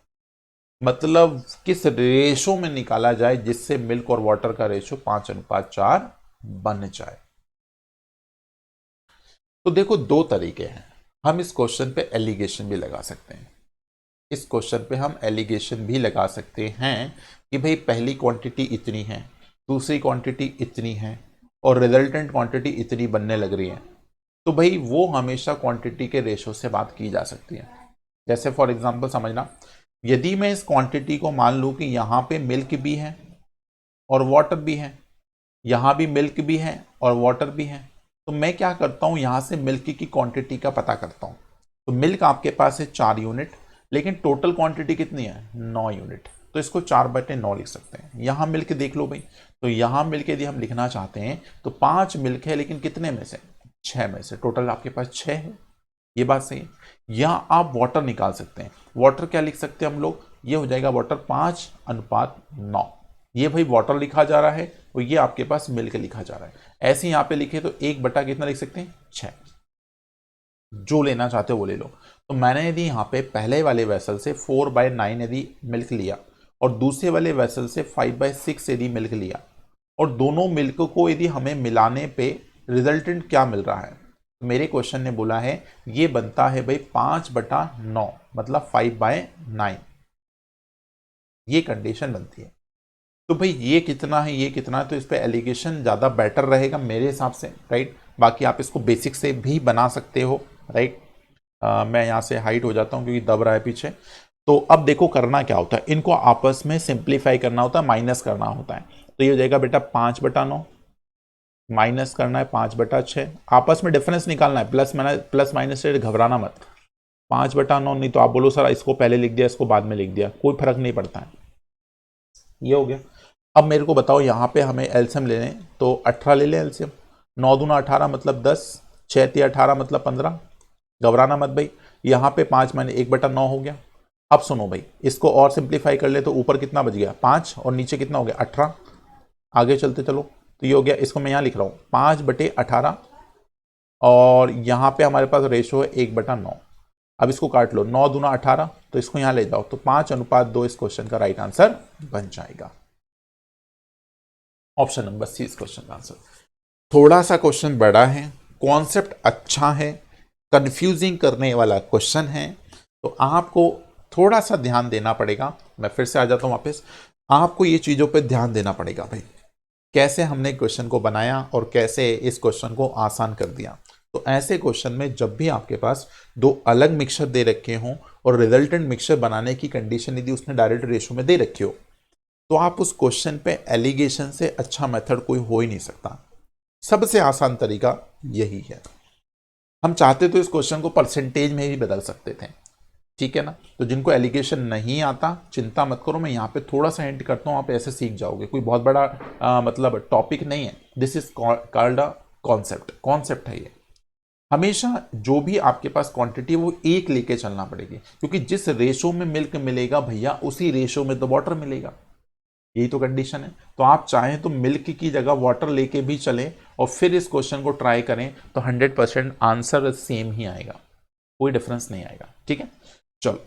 मतलब किस ratio में निकाला जाए जिससे मिल्क और वाटर का रेशो 5:4 बन जाए। तो देखो 2 तरीके हैं, हम इस क्वेश्चन पे एलिगेशन भी लगा सकते हैं। इस क्वेश्चन पे हम एलिगेशन भी लगा सकते हैं कि भाई पहली क्वांटिटी इतनी है, दूसरी क्वांटिटी इतनी है, और रिजल्टेंट क्वांटिटी इतनी बनने लग रही है। तो भाई वो हमेशा क्वांटिटी के रेशो से बात की जा सकती है। जैसे फॉर एग्जांपल समझना, यदि मैं इस क्वांटिटी को मान लूं कि यहां पे मिल्क भी है और वाटर भी है, यहां भी मिल्क भी है और वाटर भी है, तो मैं क्या करता हूं, यहां से मिल्क की क्वांटिटी का पता करता हूं। तो मिल्क आपके पास है 4 यूनिट, लेकिन टोटल क्वांटिटी कितनी है 9 यूनिट, तो इसको 4/9 लिख सकते हैं। यहाँ मिल्क देख लो भाई, तो यहाँ मिल्क यदि हम लिखना चाहते हैं तो 5 मिल्क है, लेकिन कितने में से 6 में से, टोटल आपके पास 6 है, ये बात सही है। यहाँ आप वाटर निकाल सकते हैं, वाटर क्या लिख सकते हैं हम लोग, ये हो जाएगा वाटर 5:9, ये भाई वाटर लिखा जा रहा है और ये आपके पास मिल्क लिखा जा रहा है। ऐसे यहाँ पे लिखे तो 1 कितना लिख सकते हैं 6, जो लेना चाहते हो वो ले लो। तो मैंने यदि यहाँ पे पहले वाले वेसल से 4/9 यदि मिल्क लिया और दूसरे वाले वेसल से 5/6 यदि मिल्क लिया, और दोनों मिल्क को यदि हमें मिलाने पे रिजल्टेंट क्या मिल रहा है, तो मेरे क्वेश्चन ने बोला है ये बनता है भाई 5/9, मतलब 5/9, ये कंडीशन बनती है। तो भाई ये कितना है ये कितना है, तो इस पे एलिगेशन ज़्यादा बेटर रहेगा मेरे हिसाब से, राइट। बाकी आप इसको बेसिक से भी बना सकते हो, राइट। मैं यहाँ से हाइट हो जाता हूँ क्योंकि दब रहा है पीछे। तो अब देखो करना क्या होता है, इनको आपस में सिंप्लीफाई करना होता है, माइनस करना होता है। तो ये हो जाएगा बेटा 5/9, माइनस करना है 5/6, आपस में डिफरेंस निकालना है, प्लस माइनस से घबराना मत। 5/9, नहीं तो आप बोलो सर इसको पहले लिख दिया इसको बाद में लिख दिया, कोई फर्क नहीं पड़ता है। ये हो गया। अब मेरे को बताओ यहाँ पे हमें एलसीएम लेने, तो 18 ले लें एलसीएम। 9 दूना 18 मतलब 10, 6 तिया 18 मतलब 15, घबराना मत भाई। यहाँ पे 5 माइनस 1/9 हो गया। अब सुनो भाई, इसको और सिंप्लीफाई कर ले तो ऊपर कितना बच गया 5 और नीचे कितना हो गया 18। आगे चलते चलो, तो ये हो गया, इसको मैं यहाँ लिख रहा हूँ 5/18, और यहाँ पे हमारे पास रेशो है 1/9। अब इसको काट लो, 9 दूना 18, तो इसको यहाँ ले जाओ, तो 5:2 इस क्वेश्चन का राइट आंसर बन जाएगा। ऑप्शन नंबर सी इस क्वेश्चन का आंसर। थोड़ा सा क्वेश्चन बड़ा है, कॉन्सेप्ट अच्छा है, कंफ्यूजिंग करने वाला क्वेश्चन है, तो आपको थोड़ा सा ध्यान देना पड़ेगा। मैं फिर से आ जाता हूं वापस, आपको ये चीजों पे ध्यान देना पड़ेगा भाई, कैसे हमने क्वेश्चन को बनाया और कैसे इस क्वेश्चन को आसान कर दिया। तो ऐसे क्वेश्चन में जब भी आपके पास दो अलग मिक्सचर दे रखे हों और रिजल्टेंट मिक्सचर बनाने की कंडीशन यदि उसने डायरेक्ट रेशो में दे रखी हो, तो आप उस क्वेश्चन पे एलिगेशन से अच्छा मेथड कोई हो ही नहीं सकता। सबसे आसान तरीका यही है। हम चाहते तो इस क्वेश्चन को परसेंटेज में भी बदल सकते थे, ठीक है ना। तो जिनको एलिगेशन नहीं आता चिंता मत करो, मैं यहाँ पे थोड़ा सा हिंट करता हूँ, आप ऐसे सीख जाओगे, कोई बहुत बड़ा मतलब टॉपिक नहीं है। This is called a concept है ये। हमेशा जो भी आपके पास क्वांटिटी वो एक लेके चलना पड़ेगी, क्योंकि जिस रेशो में मिल्क मिलेगा भैया उसी रेशो में तो वाटर मिलेगा, यही तो कंडीशन है। तो आप चाहें तो मिल्क की जगह वाटर लेके भी चलें और फिर इस क्वेश्चन को ट्राई करें, तो 100% आंसर सेम ही आएगा, कोई डिफरेंस नहीं आएगा, ठीक है। चलो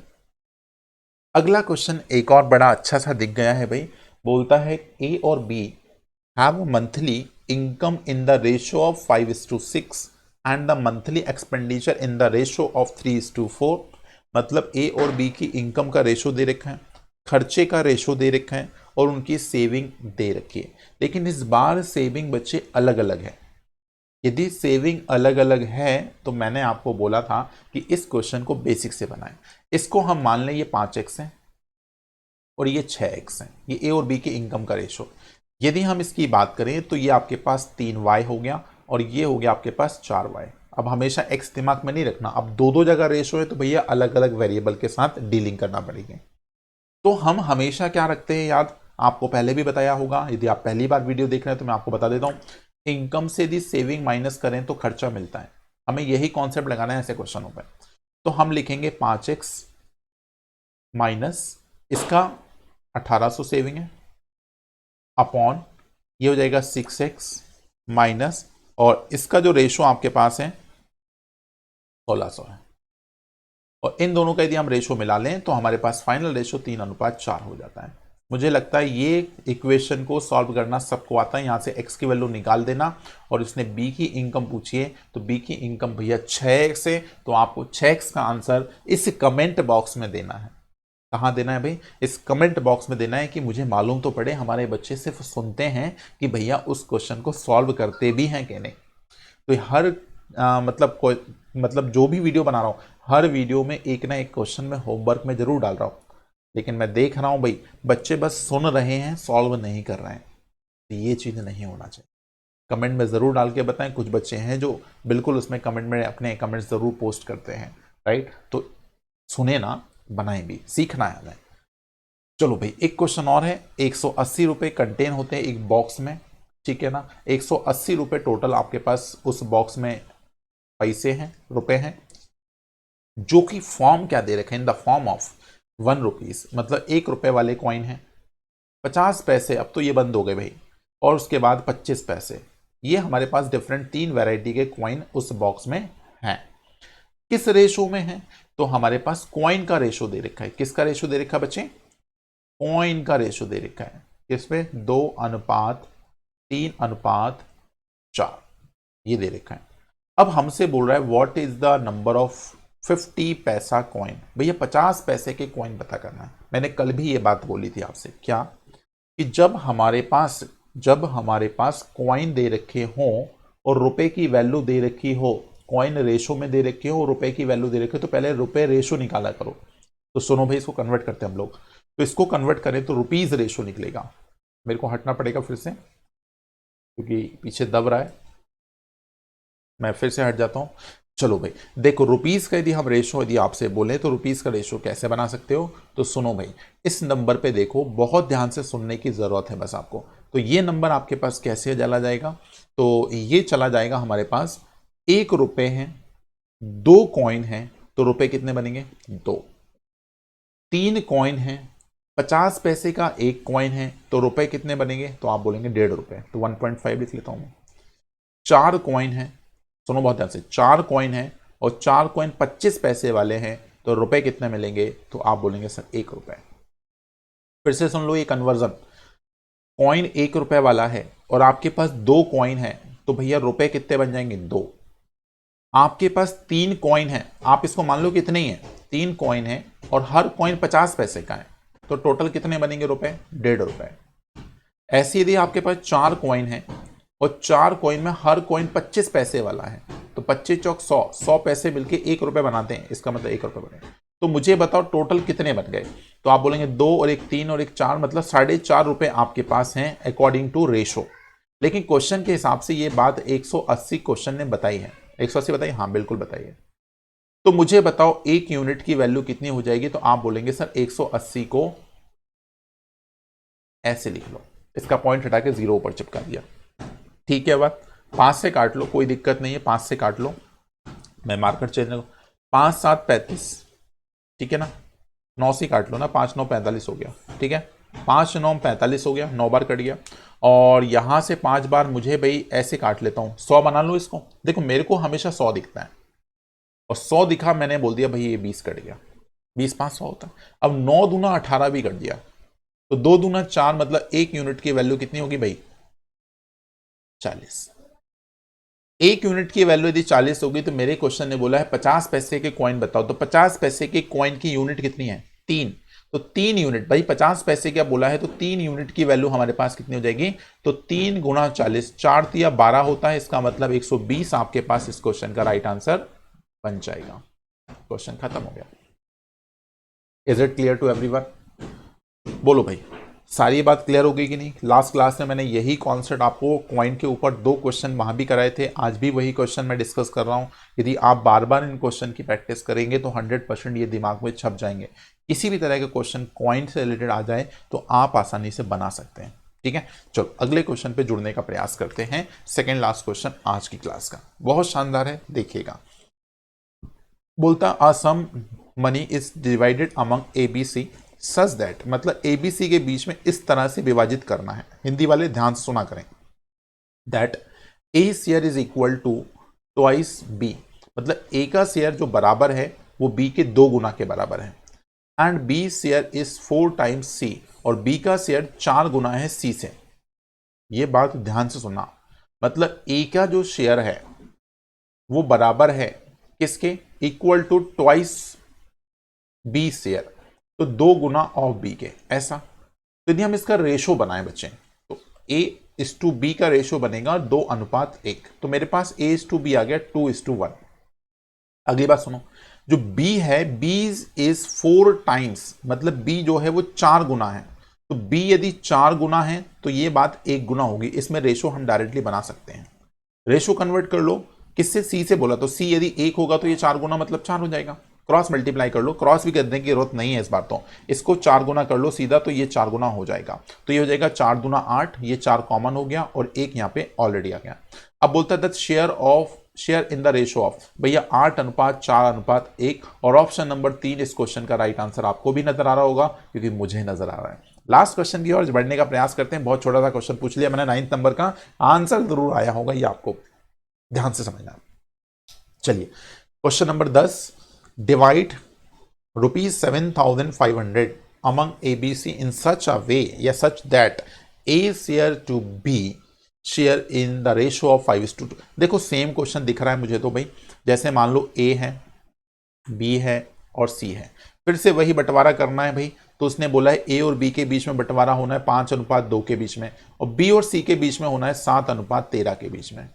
अगला क्वेश्चन एक और बड़ा अच्छा सा दिख गया है भाई, बोलता है ए और B have monthly income in the ratio of 5:6 and the monthly expenditure in the ratio of 3:4। मतलब ए और बी की इनकम का रेशो दे रखा है, खर्चे का रेशो दे रखा है और उनकी सेविंग दे रखी है, लेकिन इस बार सेविंग बच्चे अलग अलग है। यदि सेविंग अलग अलग है तो मैंने आपको बोला था कि इस क्वेश्चन को बेसिक से बनाएं। इसको हम मान लें ये 5x है और ये 6x है, ये ए और बी की इनकम का रेशो। यदि हम इसकी बात करें तो ये आपके पास 3y हो गया और ये हो गया आपके पास 4y। अब हमेशा x दिमाग में नहीं रखना, अब दो दो जगह रेशो है तो भैया अलग अलग वेरिएबल के साथ डीलिंग करना पड़ेगी। तो हम हमेशा क्या रखते हैं याद, आपको पहले भी बताया होगा, यदि आप पहली बार वीडियो देख रहे हैं तो मैं आपको बता देता हूं, इनकम से यदि सेविंग माइनस करें तो खर्चा मिलता है। हमें यही कॉन्सेप्ट लगाना है ऐसे क्वेश्चनों पर। तो हम लिखेंगे 5x माइनस इसका 1800 सेविंग है अपॉन ये हो जाएगा 6x माइनस, और इसका जो रेशो आपके पास है 1600 है, और इन दोनों का यदि हम रेशो मिला लें तो हमारे पास फाइनल रेशो 3:4 हो जाता है। मुझे लगता है ये इक्वेशन को सॉल्व करना सबको आता है। यहाँ से x की वैल्यू निकाल देना, और इसने b की इनकम पूछी है तो b की इनकम भैया 6x है, तो आपको 6x का आंसर इस कमेंट बॉक्स में देना है। कहाँ देना है भाई, इस कमेंट बॉक्स में देना है, कि मुझे मालूम तो पड़े हमारे बच्चे सिर्फ सुनते हैं कि भैया उस क्वेश्चन को सॉल्व करते भी हैं कि नहीं। तो हर मतलब जो भी वीडियो बना रहा हूँ हर वीडियो में एक ना एक क्वेश्चन में होमवर्क में जरूर डाल रहा हूँ, लेकिन मैं देख रहा हूँ भाई बच्चे बस सुन रहे हैं सॉल्व नहीं कर रहे हैं, तो ये चीज़ नहीं होना चाहिए। कमेंट में ज़रूर डाल के बताएं, कुछ बच्चे हैं जो बिल्कुल उसमें कमेंट में अपने कमेंट्स ज़रूर पोस्ट करते हैं, राइट। तो सुने ना, बनाए भी, सीखना है हमें। चलो भाई, एक क्वेश्चन और है। 180 रुपए कंटेन होते हैं एक बॉक्स में, ठीक है ना। 180 रुपए टोटल आपके पास उस बॉक्स में पैसे हैं, रुपए हैं, जो कि फॉर्म क्या दे रखे हैं, in the form of 1 rupees, मतलब 1 रुपए वाले कॉइन है। 50 पैसे, अब तो ये बंद हो गए भाई, और उसके बाद 25 पैसे। ये हमारे पास डिफरेंट 3 वैरायटी के कॉइन उस बॉक्स में हैं। किस रेशो में है? तो हमारे पास कॉइन का रेशो दे रखा है। किसका रेशो दे रखा है बच्चे? कॉइन का रेशो दे रखा है। किसमें? 2:3:4, ये दे रखा है। अब हमसे बोल रहा है what is the number of 50 पैसा कॉइन। भैया 50 पैसे के कॉइन पता करना है। मैंने कल भी ये बात बोली थी आपसे, क्या कि जब हमारे पास कॉइन दे रखे हों और रुपए की वैल्यू दे रखी हो, कॉइन रेशो में दे रखे हो और रुपए की वैल्यू दे रखी हो, तो पहले रुपए रेशो निकाला करो। तो सुनो भाई, इसको कन्वर्ट करते हैं हम लोग। तो इसको कन्वर्ट करें तो रुपीज रेशो निकलेगा। मेरे को हटना पड़ेगा फिर से, क्योंकि पीछे दब रहा है। मैं फिर से हट जाता हूं। चलो भाई, देखो रुपीज का यदि हम रेशो यदि आपसे बोले तो रुपीज का रेशो कैसे बना सकते हो? तो सुनो भाई, इस नंबर पे देखो, बहुत ध्यान से सुनने की जरूरत है बस आपको। तो ये नंबर आपके पास कैसे चला जाएगा? तो ये चला जाएगा हमारे पास, 1 रुपए है, 2 कॉइन है, तो रुपए कितने बनेंगे? 2। 3 कॉइन है, 50 पैसे का 1 कॉइन है, तो रुपए कितने बनेंगे? तो आप बोलेंगे 1.5 रुपए, तो 1.5 लिख लेता हूं मैं। 4 कॉइन है, सुनो बहुत ध्यान से, 4 कॉइन है और 4 कॉइन 25 पैसे वाले हैं, तो रुपए कितने मिलेंगे? तो आप बोलेंगे सर 1 रुपए। फिर से सुन लो ये कन्वर्जन। कॉइन 1 रुपए वाला है और आपके पास 2 कॉइन है, तो भैया रुपए कितने बन जाएंगे? 2। आपके पास 3 कॉइन है, आप इसको मान लो कितने ही है, 3 कॉइन है और हर कॉइन 50 पैसे का है, तो टोटल कितने बनेंगे रुपए? 1.5 रुपए। ऐसे यदि आपके पास 4 कॉइन है और 4 कॉइन में हर कॉइन 25 पैसे वाला है, तो 25 चौक 100, 100 पैसे मिलके 1 रुपए बनाते हैं, इसका मतलब 1 रुपए बने। तो मुझे बताओ टोटल कितने बन गए? तो आप बोलेंगे 2 और 1 3 और 1 4, मतलब 4.5 रुपए आपके पास हैं अकॉर्डिंग टू रेशो। लेकिन क्वेश्चन के हिसाब से ये बात 180 क्वेश्चन ने बताई है। 180 बताई? हाँ बिल्कुल बताई है। तो मुझे बताओ 1 यूनिट की वैल्यू कितनी हो जाएगी? तो आप बोलेंगे सर 180 को ऐसे लिख लो, इसका पॉइंट हटा के 0 ऊपर चिपका दिया, ठीक है बात। 5 से काट लो, कोई दिक्कत नहीं है, 5 से काट लो, मैं मार्कर चेंज करूँ। 5 7 35, ठीक है ना। 9 से काट लो ना, 5 9 45 हो गया, ठीक है। 5 9 45 हो गया, 9 बार कट गया। और यहां से 5 बार मुझे भाई ऐसे काट लेता हूं, 100 बना लो इसको। देखो मेरे को हमेशा 100 दिखता है, और 100 दिखा, मैंने बोल दिया भाई ये 20 कट गया, 20 5 100 होता है। अब 9 दूना 18 भी कट दिया, तो 2 दूना 4, मतलब 1 यूनिट की वैल्यू कितनी होगी भाई? 40। 1 यूनिट की वैल्यू यदि 40 होगी, तो मेरे क्वेश्चन ने बोला है 50 पैसे के कॉइन बताओ, तो 50 पैसे के कॉइन की यूनिट कितनी है? 3। तो 3 यूनिट भाई, 50 पैसे क्या बोला है, तो 3 यूनिट की वैल्यू हमारे पास कितनी हो जाएगी? तो 3 गुणा 40, 4 तिया 12 होता है, इसका मतलब 120 आपके पास इस क्वेश्चन का राइट आंसर बन जाएगा। क्वेश्चन खत्म हो गया। Is it clear to everyone? बोलो भाई, सारी बात क्लियर हो गई कि नहीं? लास्ट क्लास में मैंने यही कॉन्सेप्ट आपको कॉइन के ऊपर 2 क्वेश्चन वहां भी कराए थे, आज भी वही क्वेश्चन मैं डिस्कस कर रहा हूं। यदि आप बार बार इन क्वेश्चन की प्रैक्टिस करेंगे तो 100% ये दिमाग में छप जाएंगे। किसी भी तरह के क्वेश्चन कॉइन से रिलेटेड आ जाए तो आप आसानी से बना सकते हैं, ठीक है। चलो अगले क्वेश्चन पे जुड़ने का प्रयास करते हैं। सेकेंड लास्ट क्वेश्चन आज की क्लास का बहुत शानदार है, देखिएगा। बोलता a sum money is divided among A B C such that, मतलब एबीसी के बीच में इस तरह से विभाजित करना है। हिंदी वाले ध्यान से सुना करें। That A share is equal to twice B, मतलब ए का शेयर जो बराबर है वो बी के 2 गुना के बराबर है। And B share is 4 times C, और बी का शेयर 4 गुना है सी से। ये बात ध्यान से सुनना, मतलब ए का जो शेयर है वो बराबर है किसके? Equal to twice B share, तो 2 गुना ऑफ बी के, ऐसा। तो यदि हम इसका रेशो बनाए बच्चे, तो ए इज टू बी का रेशो बनेगा 2:1, तो मेरे पास ए इज टू बी आ गया 2:1। अगली बात सुनो, जो बी है, बी इज 4 टाइम्स, मतलब बी जो है वो 4 गुना है। तो बी यदि 4 गुना है तो ये बात 1 गुना होगी। इसमें रेशो हम डायरेक्टली बना सकते हैं। रेशो कन्वर्ट कर लो, किससे? सी से बोला, तो सी यदि 1 होगा तो ये 4 गुना मतलब 4 हो जाएगा। क्रॉस मल्टीप्लाई कर लो, क्रॉस भी करने की जरूरत नहीं है इस बार, तो इसको 4 गुना कर लो सीधा, तो ये 4 गुना हो जाएगा। तो ये हो जाएगा 4 दूना 8, ये 4 कॉमन हो गया और एक यहाँ पे ऑलरेडी आ गया। अब बोलता है that share in the ratio of, भैया 8:4:1, और ऑप्शन नंबर 3 इस क्वेश्चन का राइट आंसर आपको भी नजर आ रहा होगा क्योंकि मुझे नजर आ रहा है। लास्ट क्वेश्चन की ओर बढ़ने का प्रयास करते हैं। बहुत छोटा सा क्वेश्चन पूछ लिया मैंने, 9th नंबर का, आंसर जरूर आया होगा, ये आपको ध्यान से समझना। चलिए question number 10, divide ₹7,500 among ABC in such a way या such that A share to B share in the ratio of 5:2। देखो सेम क्वेश्चन दिख रहा है मुझे तो भाई, जैसे मान लो A है, B है और C है, फिर से वही बंटवारा करना है भाई। तो उसने बोला है A और B के बीच में बंटवारा होना है 5:2 के बीच में, और B और C के बीच में होना है 7:13 के बीच में।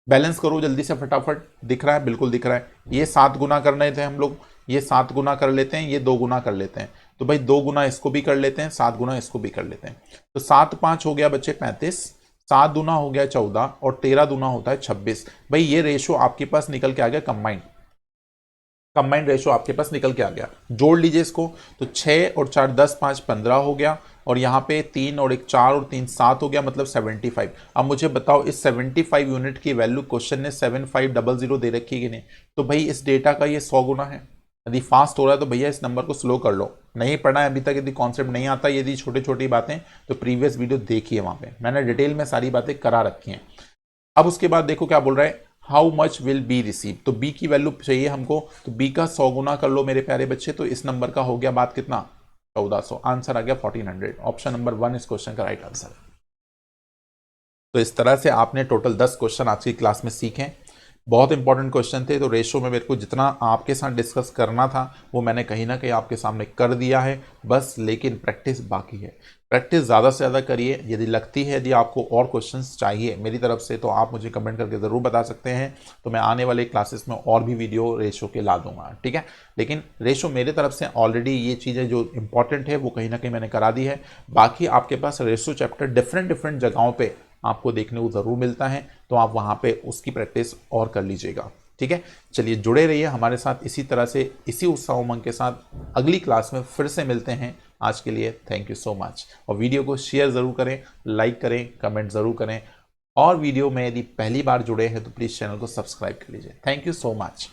बैलेंस करो जल्दी से फटाफट, दिख रहा है, बिल्कुल दिख रहा है। ये 7 गुना करने थे हम लोग, ये 7 गुना कर लेते हैं, ये 2 गुना कर लेते हैं, तो भाई 2 गुना इसको भी कर लेते हैं, 7 गुना इसको भी कर लेते हैं। तो 7×5 हो गया बच्चे 35, 7 दूना हो गया 14, और 13 दूना होता है 26। भाई ये रेशो आपके पास निकल के आ गया, कंबाइंड रेशो आपके पास निकल के आ गया। जोड़ लीजिए इसको, तो 6 और 4 10, 5 15 हो गया, और यहाँ पे 3 और 1 4 और 3 7 हो गया, मतलब 75। अब मुझे बताओ इस 75 यूनिट की वैल्यू क्वेश्चन ने 7500 दे रखी है कि नहीं? तो भाई इस डेटा का ये 100 गुना है। यदि फास्ट हो रहा है तो भैया इस नंबर को स्लो कर लो, नहीं पढ़ा है अभी तक, यदि कॉन्सेप्ट नहीं आता, यदि छोटी छोटी बातें, तो प्रीवियस वीडियो देखिए, वहां पे मैंने डिटेल में सारी बातें करा रखी हैं। अब उसके बाद देखो क्या बोल रहा है, how much will be receive, तो बी की वैल्यू चाहिए हमको, तो बी का 100 गुना कर लो मेरे प्यारे बच्चे, तो इस नंबर का हो गया बात कितना, 1400। आंसर आ गया 1400। ऑप्शन नंबर 1 इस क्वेश्चन का राइट आंसर है। तो इस तरह से आपने टोटल 10 क्वेश्चन आज की क्लास में सीखे। बहुत इंपॉर्टेंट क्वेश्चन थे, तो रेशो में मेरे को जितना आपके साथ डिस्कस करना था वो मैंने कहीं ना कहीं आपके सामने कर दिया है बस, लेकिन प्रैक्टिस बाकी है। प्रैक्टिस ज़्यादा से ज़्यादा करिए। यदि लगती है यदि आपको और क्वेश्चंस चाहिए मेरी तरफ से, तो आप मुझे कमेंट करके ज़रूर बता सकते हैं, तो मैं आने वाले क्लासेस में और भी वीडियो रेशो के ला दूंगा, ठीक है। लेकिन रेशो मेरे तरफ से ऑलरेडी ये चीज़ें जो इंपॉर्टेंट है वो कहीं ना कहीं मैंने करा दी है। बाकी आपके पास रेशो चैप्टर डिफरेंट जगहों पर आपको देखने को ज़रूर मिलता है, तो आप वहाँ पे उसकी प्रैक्टिस और कर लीजिएगा, ठीक है। चलिए जुड़े रहिए हमारे साथ इसी तरह से, इसी उत्साह उमंग के साथ। अगली क्लास में फिर से मिलते हैं। आज के लिए थैंक यू सो मच, और वीडियो को शेयर ज़रूर करें, लाइक करें, कमेंट ज़रूर करें, और वीडियो में यदि पहली बार जुड़े हैं तो प्लीज़ चैनल को सब्सक्राइब कर लीजिए। Thank you so much.